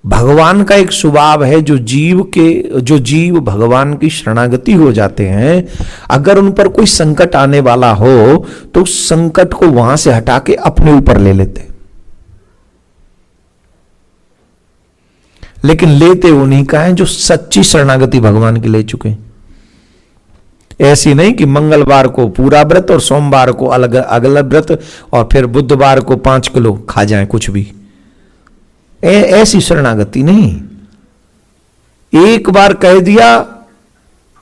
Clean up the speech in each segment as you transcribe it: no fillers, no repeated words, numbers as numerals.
भगवान का एक स्वभाव है, जो जीव भगवान की शरणागति हो जाते हैं, अगर उन पर कोई संकट आने वाला हो तो उस संकट को वहां से हटा के अपने ऊपर ले लेते। लेकिन लेते उन्हीं का है जो सच्ची शरणागति भगवान की ले चुके हैं। ऐसी नहीं कि मंगलवार को पूरा व्रत और सोमवार को अलग अगला व्रत और फिर बुधवार को 5 किलो खा जाए कुछ भी। ऐसी शरणागति नहीं। एक बार कह दिया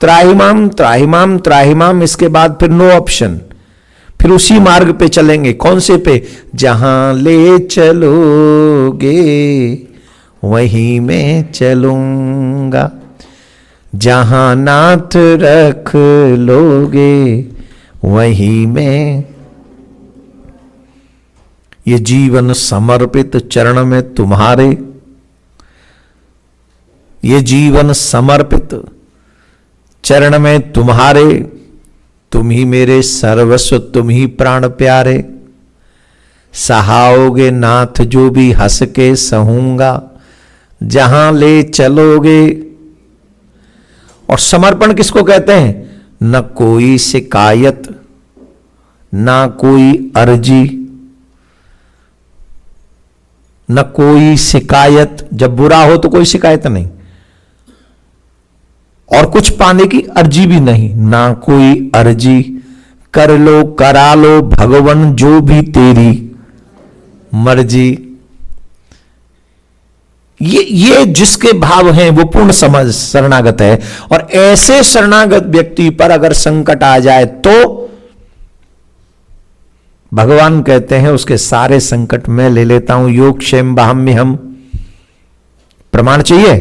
त्राहिमाम त्राहिमाम त्राहिमाम, इसके बाद फिर नो ऑप्शन, फिर उसी मार्ग पे चलेंगे। कौन से पे? जहां ले चलोगे वहीं मैं चलूंगा, जहां नाथ रख लोगे वहीं मैं। ये जीवन समर्पित चरण में तुम्हारे, ये जीवन समर्पित चरण में तुम्हारे, तुम ही मेरे सर्वस्व, तुम ही प्राण प्यारे। सहाओगे नाथ जो भी हंस के सहूंगा, जहां ले चलोगे। और समर्पण किसको कहते हैं? न कोई शिकायत, ना कोई अर्जी, न कोई शिकायत। जब बुरा हो तो कोई शिकायत नहीं, और कुछ पाने की अर्जी भी नहीं, ना कोई अर्जी। कर लो करा लो भगवन जो भी तेरी मर्जी। ये जिसके भाव हैं वो पूर्ण समझ शरणागत है। और ऐसे शरणागत व्यक्ति पर अगर संकट आ जाए तो भगवान कहते हैं उसके सारे संकट मैं ले लेता हूं। योग क्षेम बाह्म्यहम्। प्रमाण चाहिए?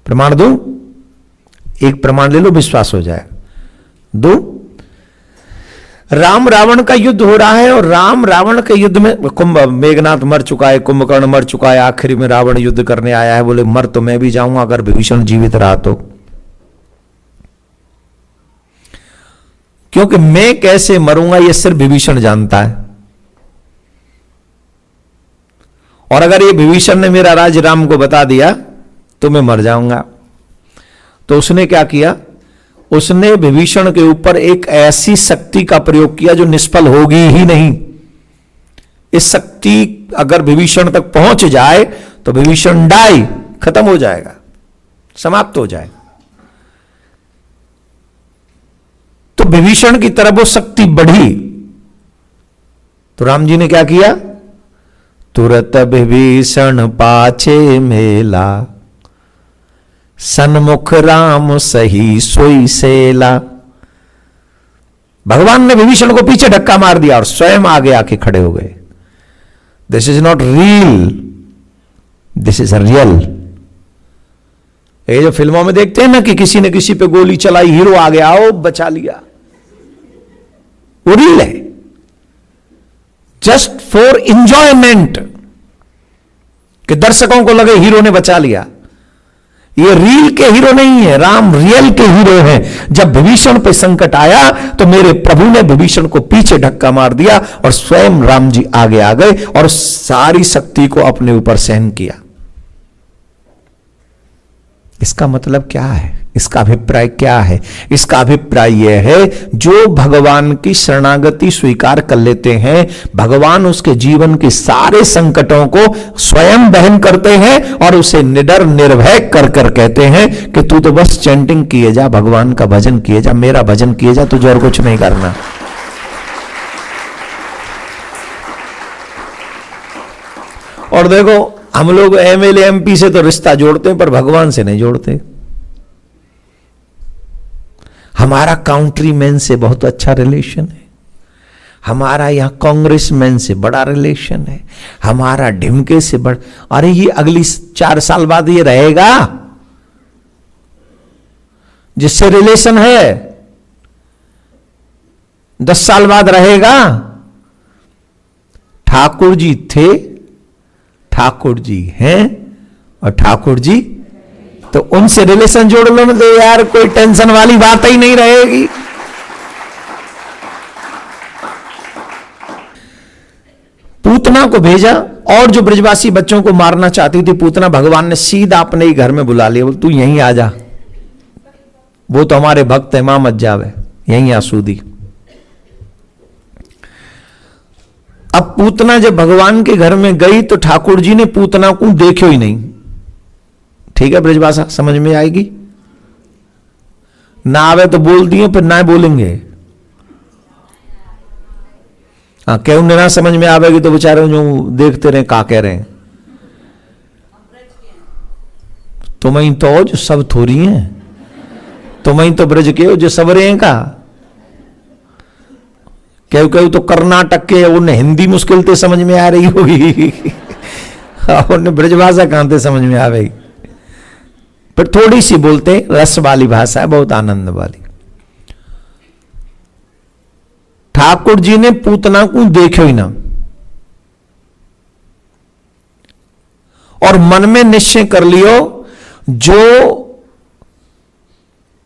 प्रमाण दूं? एक प्रमाण ले लो, विश्वास हो जाए। दो, राम रावण का युद्ध हो रहा है और राम रावण के युद्ध में मेघनाथ मर चुका है, कुंभकर्ण मर चुका है, आखिरी में रावण युद्ध करने आया है। बोले मर तो मैं भी जाऊंगा अगर विभीषण जीवित रहा तो, क्योंकि मैं कैसे मरूंगा ये सिर्फ विभीषण जानता है। और अगर ये विभीषण ने मेरा राज राम को बता दिया तो मैं मर जाऊंगा। तो उसने क्या किया? उसने विभीषण के ऊपर एक ऐसी शक्ति का प्रयोग किया जो निष्फल होगी ही नहीं। इस शक्ति अगर विभीषण तक पहुंच जाए तो विभीषण डाई, खत्म हो जाएगा, समाप्त हो जाएगा। तो विभीषण की तरफ वो शक्ति बढ़ी तो राम जी ने क्या किया? तुरत विभीषण पाछे मेला, सन्मुख राम सही सोई सेला। भगवान ने विभीषण को पीछे धक्का मार दिया और स्वयं आगे आके खड़े हो गए। This is not real, this is real. ये जो फिल्मों में देखते हैं ना कि किसी ने किसी पे गोली चलाई, हीरो आ गया, आओ बचा लिया, वो रियल है। जस्ट फॉर इंजॉयमेंट, कि दर्शकों को लगे हीरो ने बचा लिया। ये रील के हीरो नहीं है, राम रियल के हीरो हैं। जब विभीषण पे संकट आया तो मेरे प्रभु ने विभीषण को पीछे धक्का मार दिया और स्वयं राम जी आगे आ गए और सारी शक्ति को अपने ऊपर सहन किया। इसका मतलब क्या है? इसका अभिप्राय क्या है? इसका अभिप्राय यह है, जो भगवान की शरणागति स्वीकार कर लेते हैं, भगवान उसके जीवन के सारे संकटों को स्वयं वहन करते हैं और उसे निडर निर्भय कर कर कहते हैं कि तू तो बस चैंटिंग किए जा, भगवान का भजन किए जा, मेरा भजन किए जा, तुझे और कुछ नहीं करना। और देखो, हम लोग एमएलए एमपी से तो रिश्ता जोड़ते हैं पर भगवान से नहीं जोड़ते। हमारा काउंट्रीमैन से बहुत अच्छा रिलेशन है, हमारा यहां कांग्रेसमैन से बड़ा रिलेशन है, हमारा ढिमके से बड़ा। अरे ये अगली 4 साल बाद ये रहेगा जिससे रिलेशन है, 10 साल बाद रहेगा। ठाकुर जी थे, ठाकुर जी हैं और ठाकुर जी, तो उनसे रिलेशन जोड़ लो ना, तो यार कोई टेंशन वाली बात ही नहीं रहेगी। पूतना पूतना को भेजा, और जो ब्रजवासी बच्चों को मारना चाहती थी पूतना, भगवान ने सीधा अपने ही घर में बुला लिया। बोल तू यहीं आ जा, वो तो हमारे भक्त है, मां मत जावे, यहीं आ सूदी। अब पूतना जब भगवान के घर में गई तो ठाकुर जी ने पूतना को देखो ही नहीं। ठीक है, ब्रजभाषा समझ में आएगी? ना आवे तो बोल दिए, फिर ना बोलेंगे। हाँ, क्यों ना समझ में आवेगी तो बेचारे जो देखते रहे का कह रहे हैं। तुम्हें तो जो सब थोड़ी हैं, तुम्हें तो ब्रज के हो जो सबरे हैं का। क्यों क्यों तो कर्नाटक के, उन्हें हिंदी मुश्किल से समझ में आ रही होगी, उन्हें ब्रजभाषा कहां से समझ में आवेगी। पर थोड़ी सी बोलते, रस वाली भाषा है, बहुत आनंद वाली। ठाकुर जी ने पूतना को देखो ही ना, और मन में निश्चय कर लियो जो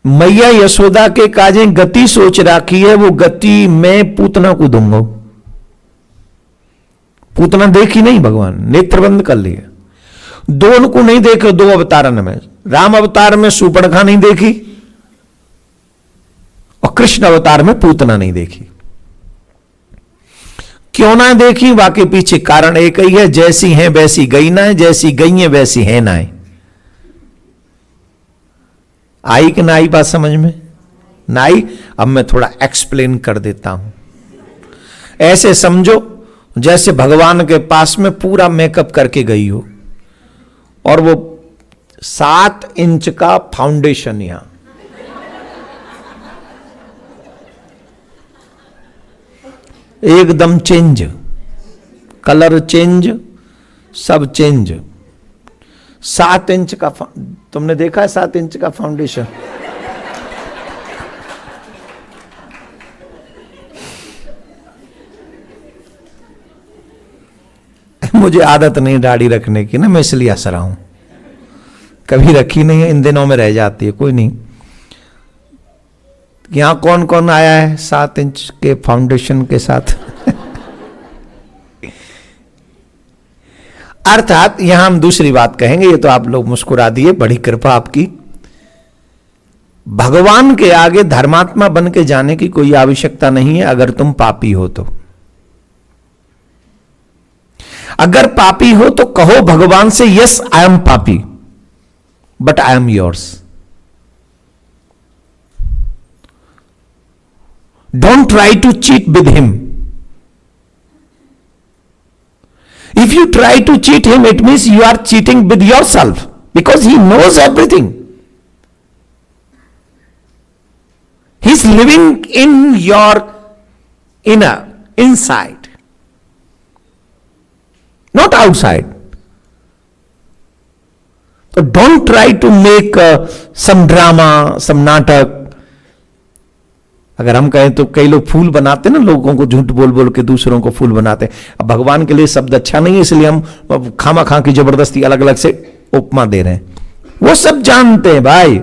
मैया यशोदा के काजे गति सोच रखी है, वो गति मैं पूतना को दूंगा। पूतना देखी नहीं, भगवान नेत्र बंद कर लिए। दोनों को नहीं देखो, दो अवतारन में, राम अवतार में सूर्पणखा नहीं देखी और कृष्ण अवतार में पूतना नहीं देखी। क्यों ना देखी? वाकई पीछे कारण एक ही है, जैसी हैं वैसी गई ना है, जैसी गई है वैसी है ना है। आई कि ना आई बात समझ में? ना आई? अब मैं थोड़ा एक्सप्लेन कर देता हूं। ऐसे समझो जैसे भगवान के पास में पूरा मेकअप करके गई हो, और वो 7 इंच का फाउंडेशन यहां, एकदम चेंज, कलर चेंज, सब चेंज। 7 इंच का, तुमने देखा है 7 इंच का फाउंडेशन? मुझे आदत नहीं दाढ़ी रखने की ना, मैं इसलिए हंस रहा हूं। कभी रखी नहीं है, इन दिनों में रह जाती है। कोई नहीं, यहां कौन कौन आया है 7 इंच के फाउंडेशन के साथ? अर्थात यहां हम दूसरी बात कहेंगे, ये तो आप लोग मुस्कुरा दिए, बड़ी कृपा आपकी। भगवान के आगे धर्मात्मा बन के जाने की कोई आवश्यकता नहीं है अगर तुम पापी हो तो। अगर पापी हो तो कहो भगवान से, यस आई एम पापी but I am yours. Don't try to cheat with him. If you try to cheat him, it means you are cheating with yourself, because he knows everything. He's living in your inner, inside, not outside. So don't try to make some drama, some natak. अगर हम कहें तो कई लोग फूल बनाते ना, लोगों को झूठ बोल बोल के दूसरों को फूल बनाते हैं। अब भगवान के लिए शब्द अच्छा नहीं है, इसलिए हम खामा खा की जबरदस्ती अलग अलग से उपमा दे रहे हैं। वो सब जानते हैं भाई,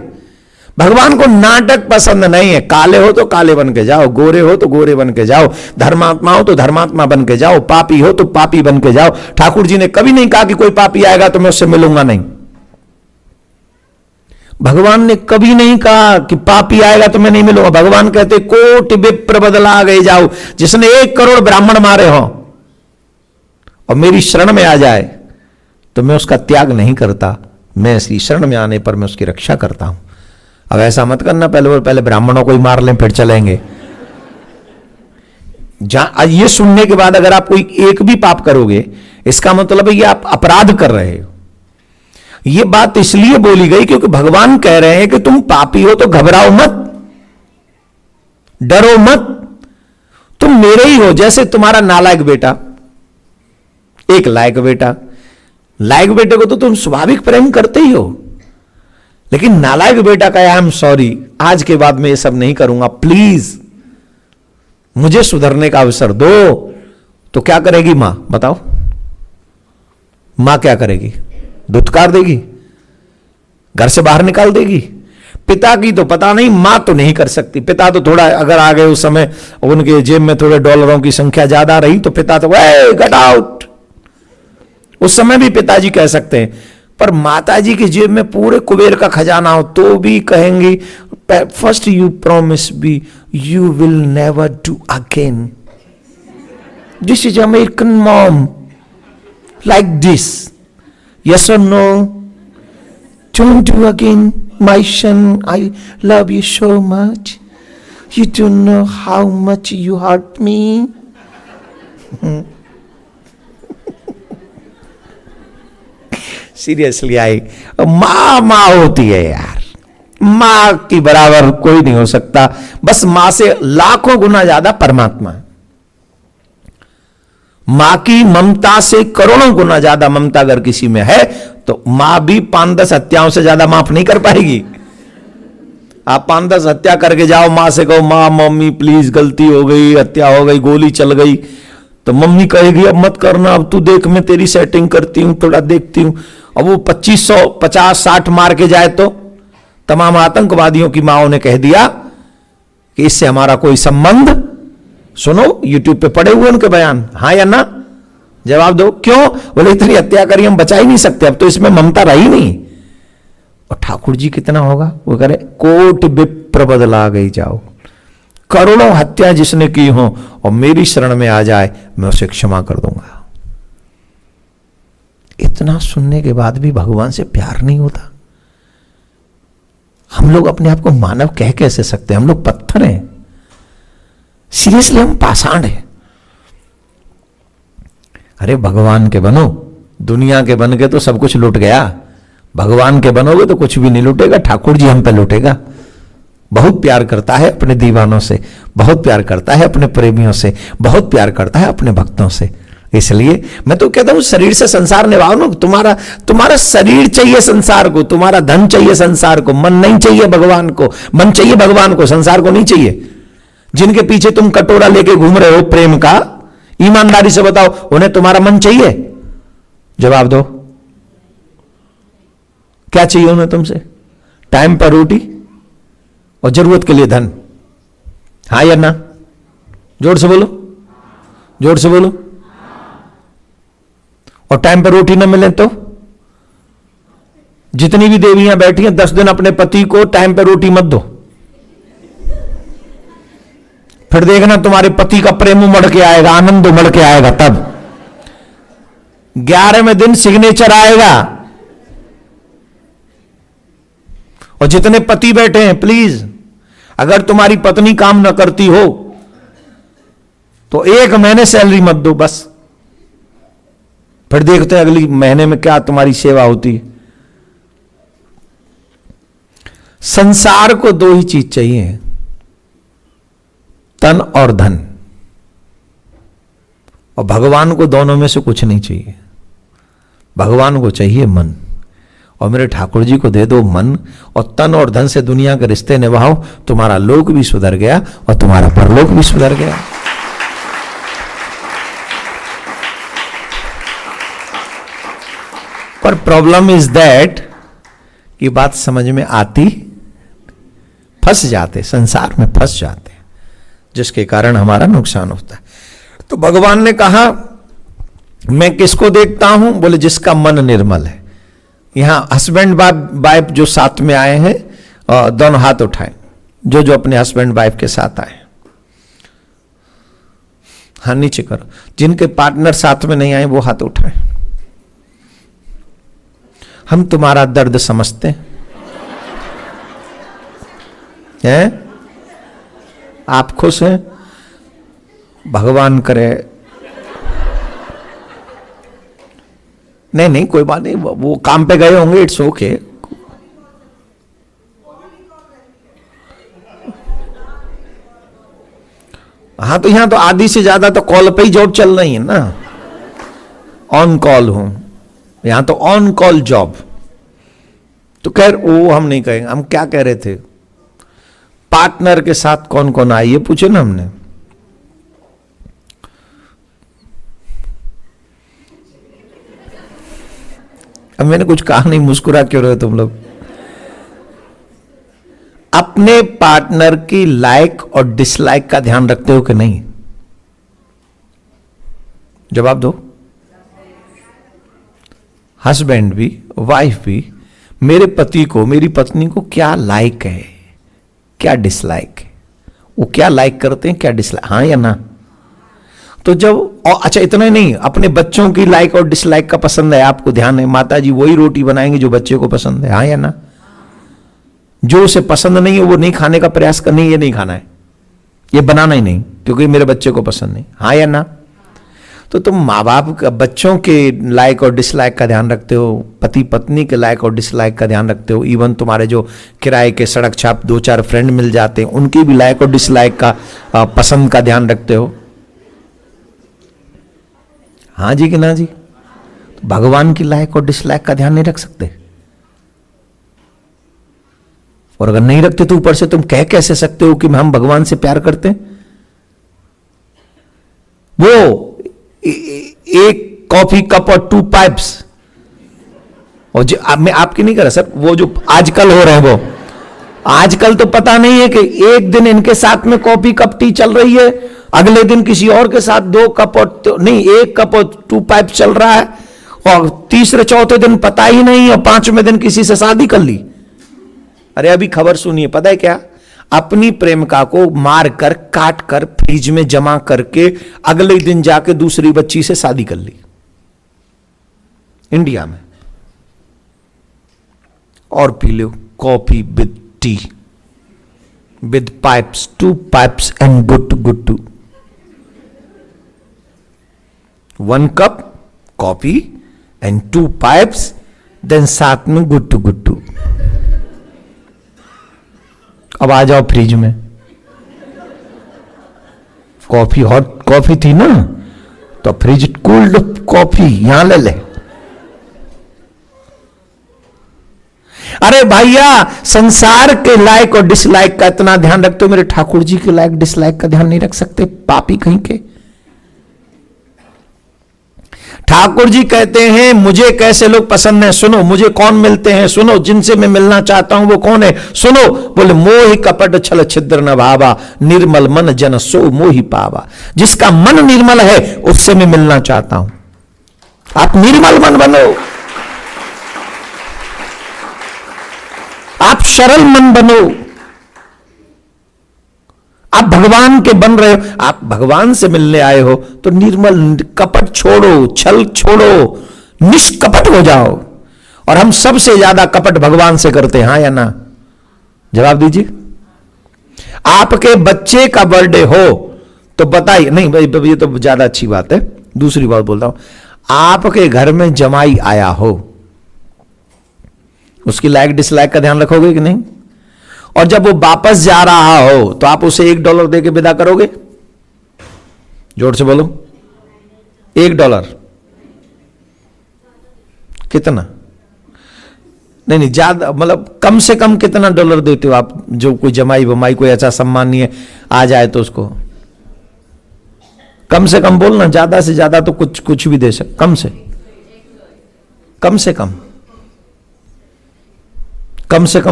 भगवान को नाटक पसंद नहीं है। काले हो तो काले बन के जाओ, गोरे हो तो गोरे बन के जाओ, धर्मात्मा हो तो धर्मात्मा बन के जाओ, पापी हो तो पापी बन के जाओ। ठाकुर जी ने कभी नहीं कहा कि कोई पापी आएगा तो मैं उससे मिलूंगा नहीं। भगवान ने कभी नहीं कहा कि पापी आएगा तो मैं नहीं मिलूंगा। भगवान कहते कोटि विप्र बदला गए जाओ, जिसने 1 करोड़ ब्राह्मण मारे हो और मेरी शरण में आ जाए तो मैं उसका त्याग नहीं करता, मैं इसकी शरण में आने पर मैं उसकी रक्षा करता हूं। अब ऐसा मत करना पहले ब्राह्मणों को ही मार लें फिर चलेंगे। ये सुनने के बाद अगर आप कोई एक भी पाप करोगे, इसका मतलब है ये आप अपराध कर रहे हो। ये बात इसलिए बोली गई क्योंकि भगवान कह रहे हैं कि तुम पापी हो तो घबराओ मत, डरो मत, तुम मेरे ही हो। जैसे तुम्हारा नालायक बेटा, एक लायक बेटा, लायक बेटे को तो तुम स्वाभाविक प्रेम करते ही हो, लेकिन नालायक बेटा का आई एम सॉरी, आज के बाद मैं ये सब नहीं करूंगा, प्लीज मुझे सुधरने का अवसर दो। तो क्या करेगी मां? बताओ, मां क्या करेगी? धुतकार देगी, घर से बाहर निकाल देगी। पिता की तो पता नहीं, मां तो नहीं कर सकती। पिता तो थोड़ा अगर आ गए उस समय, उनके जेब में थोड़े डॉलरों की संख्या ज्यादा रही तो पिता तो गेट आउट, उस समय भी पिताजी कह सकते हैं, पर माताजी की जेब में पूरे कुबेर का खजाना हो तो भी कहेंगी, first you promise be you will never do again. This is American mom, like this. Yes और no? Don't do again my son, I love you so much. You don't know how much you hurt me. Seriously I, माँ होती है यार, माँ की बराबर कोई नहीं हो सकता. बस माँ से लाखों गुना ज्यादा परमात्मा है. मां की ममता से करोड़ों गुना ज्यादा ममता अगर किसी में है तो मां भी 5-10 हत्याओं से ज्यादा माफ नहीं कर पाएगी. आप 5-10 हत्या करके जाओ, मां से कहो मां मम्मी प्लीज गलती हो गई, हत्या हो गई, गोली चल गई, तो मम्मी कहेगी अब मत करना, अब तू देख मैं तेरी सेटिंग करती हूं, थोड़ा देखती हूं. अब वो 2500 50-60 मार के जाए तो तमाम आतंकवादियों की माओं ने कह दिया कि इससे हमारा कोई संबंध. सुनो, यूट्यूब पे पड़े हुए उनके बयान, हाँ या ना? जवाब दो. क्यों? बोले इतनी हत्या करी हम बचा ही नहीं सकते, अब तो इसमें ममता रही नहीं. और ठाकुर जी कितना होगा, वो करे कोट विप्र बदला गई जाओ, करोड़ों हत्या जिसने की हो और मेरी शरण में आ जाए मैं उसे क्षमा कर दूंगा. इतना सुनने के बाद भी भगवान से प्यार नहीं होता. हम लोग अपने आप को मानव कह कैसे सकते हैं? हम लोग पत्थर हैं. सीरियसली हम पाषाण हैं. अरे भगवान के बनो, दुनिया के बन के तो सब कुछ लुट गया. भगवान के बनोगे तो कुछ भी नहीं लुटेगा. ठाकुर जी हम पे लुटेगा. बहुत प्यार करता है अपने दीवानों से, बहुत प्यार करता है अपने प्रेमियों से, बहुत प्यार करता है अपने भक्तों से. इसलिए मैं तो कहता हूं शरीर से संसार निभाओ ना. तुम्हारा शरीर चाहिए संसार को, तुम्हारा धन चाहिए संसार को, मन नहीं चाहिए भगवान को. मन चाहिए भगवान को, संसार को नहीं चाहिए. जिनके पीछे तुम कटोरा लेके घूम रहे हो प्रेम का, ईमानदारी से बताओ उन्हें तुम्हारा मन चाहिए? जवाब दो. क्या चाहिए उन्हें तुमसे? टाइम पर रोटी और जरूरत के लिए धन. हाँ या ना? जोर से बोलो, जोर से बोलो. और टाइम पर रोटी न मिले तो? जितनी भी देवियां बैठी हैं 10 दिन अपने पति को टाइम पर रोटी मत दो, फिर देखना तुम्हारे पति का प्रेम उमड़ के आएगा, आनंद उमड़ के आएगा. तब 11वें दिन सिग्नेचर आएगा. और जितने पति बैठे हैं प्लीज, अगर तुम्हारी पत्नी काम न करती हो तो 1 महीने सैलरी मत दो बस. फिर देखते हैं अगली महीने में क्या तुम्हारी सेवा होती है. संसार को 2 ही चीज चाहिए, तन और धन. और भगवान को दोनों में से कुछ नहीं चाहिए. भगवान को चाहिए मन. और मेरे ठाकुर जी को दे दो मन, और तन और धन से दुनिया के रिश्ते निभाओ. तुम्हारा लोक भी सुधर गया और तुम्हारा परलोक भी सुधर गया. पर प्रॉब्लम इज दैट कि बात समझ में आती, फंस जाते, संसार में फंस जाते, जिसके कारण हमारा नुकसान होता है. तो भगवान ने कहा मैं किसको देखता हूं? बोले जिसका मन निर्मल है. यहां हस्बैंड वाइफ जो साथ में आए हैं, दोनों हाथ उठाएं. जो जो अपने हस्बैंड वाइफ के साथ आए. हाँ नीचे करो. जिनके पार्टनर साथ में नहीं आए वो हाथ उठाएं. हम तुम्हारा दर्द समझते हैं. आप खुश हैं? भगवान करे. नहीं कोई बात नहीं, वो काम पे गए होंगे, इट्स ओके. हाँ तो यहां तो आधी से ज्यादा तो कॉल पे ही जॉब चल रही है ना. ऑन कॉल हूं यहां तो, ऑन कॉल जॉब. तो खैर वो हम नहीं कहेंगे. हम क्या कह रहे थे? पार्टनर के साथ कौन कौन आए ये पूछे ना हमने. अब मैंने कुछ कहा नहीं, मुस्कुरा क्यों रहे हो तुम लोग? अपने पार्टनर की लाइक और डिसलाइक का ध्यान रखते हो कि नहीं? जवाब दो. हस्बैंड भी, वाइफ भी, मेरे पति को, मेरी पत्नी को क्या लाइक है, क्या डिसलाइक है, वो क्या लाइक करते हैं, क्या डिसलाइक, हाँ या ना। तो जब, और अच्छा इतना ही नहीं, अपने बच्चों की लाइक और डिसलाइक का पसंद है आपको, ध्यान है, माता जी वही रोटी बनाएंगे जो बच्चे को पसंद है, हाँ या ना। जो उसे पसंद नहीं है वो नहीं खाने का प्रयास करना, ये नहीं खाना है, ये बनाना ही नहीं क्योंकि मेरे बच्चे को पसंद नहीं, हाँ या ना। तो तुम माँ बाप का, बच्चों के लाइक और डिसलाइक का ध्यान रखते हो, पति पत्नी के लाइक और डिसलाइक का ध्यान रखते हो, इवन तुम्हारे जो किराए के सड़क छाप 2-4 फ्रेंड मिल जाते हैं उनकी भी लाइक और डिसलाइक का, पसंद का ध्यान रखते हो, हाँ जी कि ना जी। तो भगवान की लाइक और डिसलाइक का ध्यान नहीं रख सकते, और अगर नहीं रखते तो ऊपर से तुम कह कैसे सकते हो कि हम भगवान से प्यार करते हैं। वो एक कॉफी कप और 2 पाइप्स, और जो मैं आपकी नहीं कर रहा सर, वो जो आजकल हो रहे हैं, वो आजकल तो पता नहीं है कि एक दिन इनके साथ में कॉफी कप टी चल रही है, अगले दिन किसी और के साथ 2 कप और नहीं 1 कप और 2 पाइप चल रहा है, और तीसरे चौथे दिन पता ही नहीं, और 5वें दिन किसी से शादी कर ली। अरे अभी खबर सुनिए, पता है क्या, अपनी प्रेमिका को मार कर, काट कर, फ्रिज में जमा करके अगले दिन जाके दूसरी बच्ची से शादी कर ली इंडिया में। और पी लो coffee with tea with pipes, 2 pipes and गुट्टू 1 cup coffee and 2 pipes, then साथ में गुट्टू। अब आ जाओ फ्रिज में, कॉफी हॉट कॉफी थी ना, तो फ्रिज कूल्ड कॉफी यहां ले ले। अरे भैया, संसार के लाइक और डिसलाइक का इतना ध्यान रखते हो, मेरे ठाकुर जी के लाइक डिसलाइक का ध्यान नहीं रख सकते, पापी कहीं के। ठाकुर जी कहते हैं मुझे कैसे लोग पसंद हैं, सुनो, मुझे कौन मिलते हैं, सुनो, जिनसे मैं मिलना चाहता हूं वो कौन है, सुनो। बोले मोहि कपट छल छिद्र न भावा, निर्मल मन जन सो मोहि पावा। जिसका मन निर्मल है उससे मैं मिलना चाहता हूं। आप निर्मल मन बनो, आप सरल मन बनो, आप भगवान के बन रहे हो, आप भगवान से मिलने आए हो तो निर्मल, कपट छोड़ो, छल छोड़ो, निष्कपट हो जाओ। और हम सबसे ज्यादा कपट भगवान से करते हैं, हाँ या ना, जवाब दीजिए। आपके बच्चे का बर्थडे हो तो बताइए, नहीं भाई ये तो ज्यादा अच्छी बात है, दूसरी बात बोलता हूं, आपके घर में जमाई आया हो, उसकी लाइक डिसलाइक का ध्यान रखोगे कि नहीं? और जब वो वापस जा रहा हो तो आप उसे $1 देके विदा करोगे? जोर से बोलो, $1 कितना? नहीं ज्यादा, मतलब कम से कम कितना $1 देते हो आप? जो कोई जमाई बमाई कोई ऐसा सम्मानीय आ जाए तो उसको कम से कम बोलना, ज्यादा से ज्यादा तो कुछ भी दे सकते, कम से कम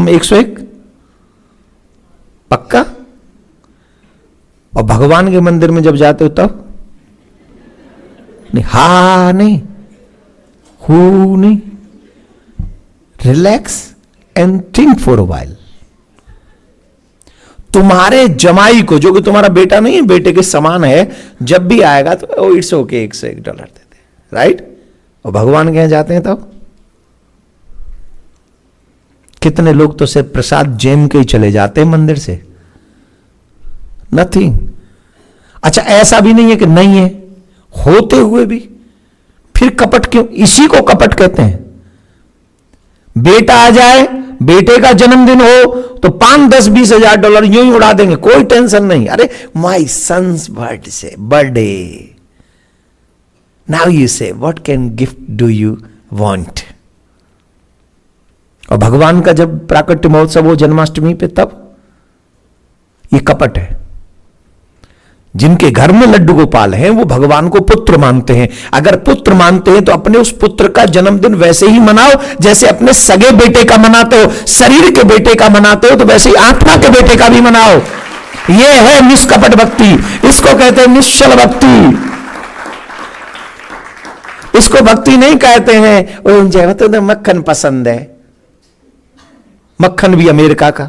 101, पक्का? और भगवान के मंदिर में जब जाते हो तब नहीं, हा नहीं, हु नहीं, relax and think for a while. तुम्हारे जमाई को, जो कि तुम्हारा बेटा नहीं है, बेटे के समान है, जब भी आएगा तो इट्स ओके, $101 देते, राइट? और भगवान के यहां जाते हैं तब कितने लोग तो सिर्फ प्रसाद जेम के ही चले जाते हैं मंदिर से, नथिंग। अच्छा, ऐसा भी नहीं है कि नहीं है, होते हुए भी फिर कपट क्यों? इसी को कपट कहते हैं। बेटा आ जाए, बेटे का जन्मदिन हो तो $5-10-20 यूं ही उड़ा देंगे, कोई टेंशन नहीं। अरे माई सन्स बर्थडे, नाउ यू से what can gift do you want? और भगवान का जब प्राकट्य महोत्सव हो जन्माष्टमी पे, तब ये कपट है। जिनके घर में लड्डू गोपाल हैं वो भगवान को पुत्र मानते हैं। अगर पुत्र मानते हैं तो अपने उस पुत्र का जन्मदिन वैसे ही मनाओ जैसे अपने सगे बेटे का मनाते हो, शरीर के बेटे का मनाते हो तो वैसे ही आत्मा के बेटे का भी मनाओ। ये है निष्कपट भक्ति, इसको कहते हैं निश्चल भक्ति। इसको भक्ति नहीं कहते हैं। वो इंजॉय तो मक्खन पसंद है, मक्खन भी अमेरिका का।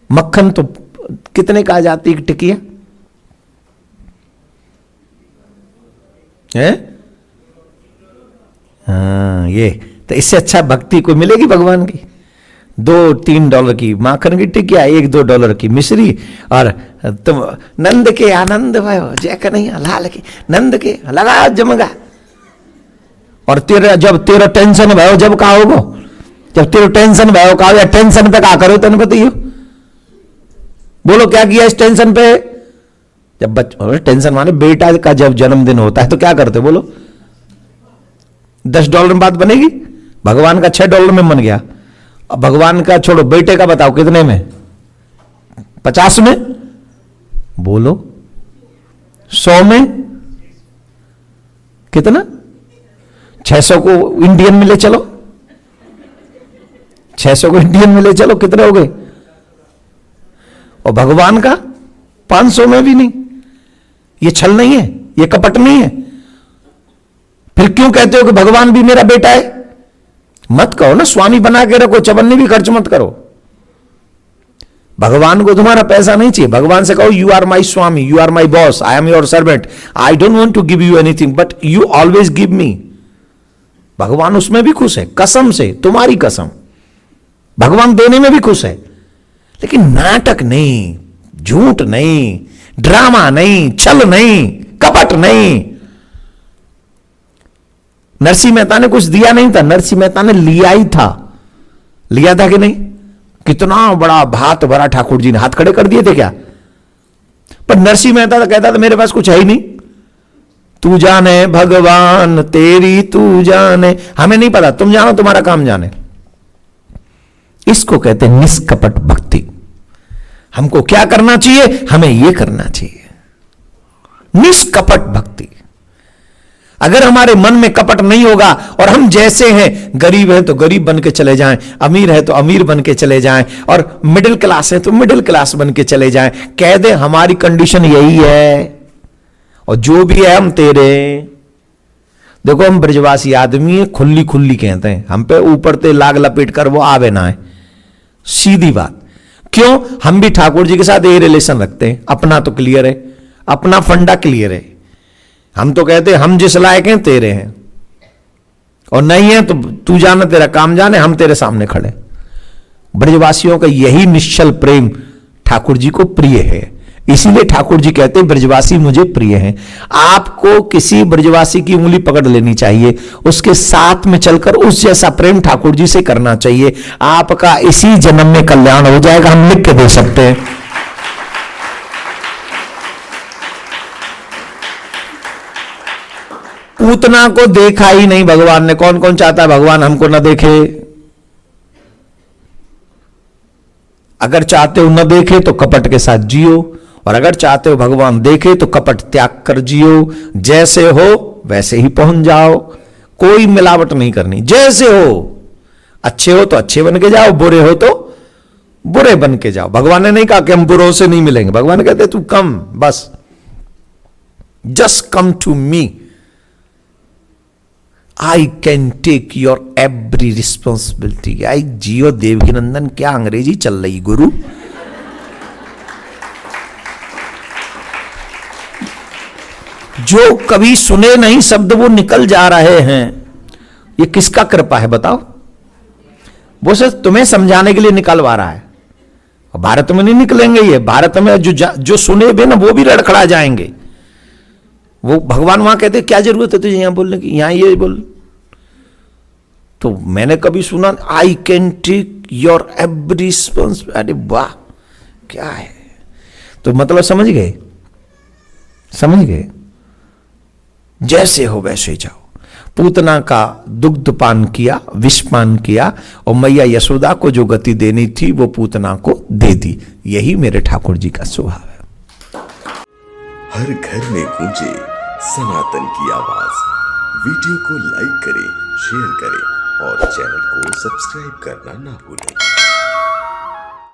मक्खन तो कितने का आ जाती है टिकिया है? हाँ, ये तो इससे अच्छा भक्ति को मिलेगी भगवान की। $2-3 की माखन की टिकिया, $1-2 की मिश्री, और तुम नंद के आनंद भयो जय कन्हैया लाल के, नंद के लगा जमगा। और जब तेरा टेंशन भयो जब का होगो, जब तेरा टेंशन भयो का, या टेंशन पे का करो तेन बताइयो, बोलो क्या किया इस टेंशन पे? जब टेंशन माने बेटा का जब जन्मदिन होता है तो क्या करते बोलो? $10 में बात बनेगी? भगवान का $6 में बन गया। अब भगवान का छोड़ो, बेटे का बताओ कितने में? 50 में? बोलो 100 में? कितना? 600 को इंडियन में ले चलो, 600 को इंडियन में ले चलो, कितने हो गए? और भगवान का 500 में भी नहीं। ये छल नहीं है, ये कपट नहीं है। फिर क्यों कहते हो कि भगवान भी मेरा बेटा है? मत कहो ना, स्वामी बना के रखो, चवन्नी भी खर्च मत करो। भगवान को तुम्हारा पैसा नहीं चाहिए। भगवान से कहो you are my swami, you are my boss, I am your servant, I don't want to give you anything but you always give me. भगवान उसमें भी खुश है, कसम से, तुम्हारी कसम, भगवान देने में भी खुश है। लेकिन नाटक नहीं, झूठ नहीं, ड्रामा नहीं, छल नहीं, कपट नहीं। नरसिंह मेहता ने कुछ दिया नहीं था, नरसिंह मेहता ने लिया ही था। लिया था कि नहीं? कितना बड़ा भात भरा ठाकुर जी ने, हाथ खड़े कर दिए थे क्या? पर नरसिंह मेहता तो कहता था मेरे पास कुछ है ही नहीं। तू जाने भगवान तेरी तू जाने, हमें नहीं पता, तुम जानो, तुम्हारा काम जाने। इसको कहते हैं निष्कपट भक्ति। हमको क्या करना चाहिए? हमें यह करना चाहिए, निष्कपट भक्ति। अगर हमारे मन में कपट नहीं होगा और हम जैसे हैं, गरीब हैं तो गरीब बन के चले जाएं, अमीर है तो अमीर बन के चले जाएं, और मिडिल क्लास है तो मिडिल क्लास बन के चले जाएं, कह दे हमारी कंडीशन यही है और जो भी है हम तेरे। देखो हम ब्रजवासी आदमी है, खुल्ली खुल्ली कहते हैं, हम पे ऊपर ते लाग लपेट कर वो आवे ना है, सीधी बात। क्यों? हम भी ठाकुर जी के साथ ये रिलेशन रखते हैं, अपना तो क्लियर है, अपना फंडा क्लियर है। हम तो कहते हैं हम जिस लायक हैं तेरे हैं, और नहीं है तो तू जाने, तेरा काम जाने, हम तेरे सामने खड़े। ब्रजवासियों का यही निश्चल प्रेम ठाकुर जी को प्रिय है, इसीलिए ठाकुर जी कहते हैं ब्रजवासी मुझे प्रिय हैं। आपको किसी ब्रजवासी की उंगली पकड़ लेनी चाहिए, उसके साथ में चलकर उस जैसा प्रेम ठाकुर जी से करना चाहिए। आपका इसी जन्म में कल्याण हो जाएगा, हम लिख के दे सकते हैं। पूतना को देखा ही नहीं भगवान ने। कौन कौन चाहता है भगवान हमको न देखे? अगर चाहते हो न देखे तो कपट के साथ जियो, और अगर चाहते हो भगवान देखे तो कपट त्याग कर जियो। जैसे हो वैसे ही पहुंच जाओ, कोई मिलावट नहीं करनी। जैसे हो, अच्छे हो तो अच्छे बन के जाओ, बुरे हो तो बुरे बन के जाओ। भगवान ने नहीं कहा कि हम बुरों से नहीं मिलेंगे, भगवान कहते तू कम, बस just come to me, I can take your every responsibility. I जियो देवकी नंदन, क्या अंग्रेजी चल रही गुरु। जो कभी सुने नहीं शब्द वो निकल जा रहे हैं, ये किसका कृपा है बताओ? वो सिर्फ तुम्हें समझाने के लिए निकलवा रहा है। भारत में नहीं निकलेंगे ये, भारत में जो सुने भी ना वो भी लड़खड़ा जाएंगे। वो भगवान वहां कहते क्या जरूरत है तुझे यहां बोलने की, यहां ये बोल। तो मैंने कभी सुना I can take your every responsibility. अरे वाह, क्या है? तो मतलब समझ गए, समझ गए। जैसे हो वैसे जाओ। पूतना का दुग्ध पान किया, विष पान किया, और मैया यशोदा को जो गति देनी थी वो पूतना को दे दी। यही मेरे ठाकुर जी का स्वभाव है। हर घर में गूंजे सनातन की आवाज। वीडियो को लाइक करें, शेयर करें और चैनल को सब्सक्राइब करना ना भूलें।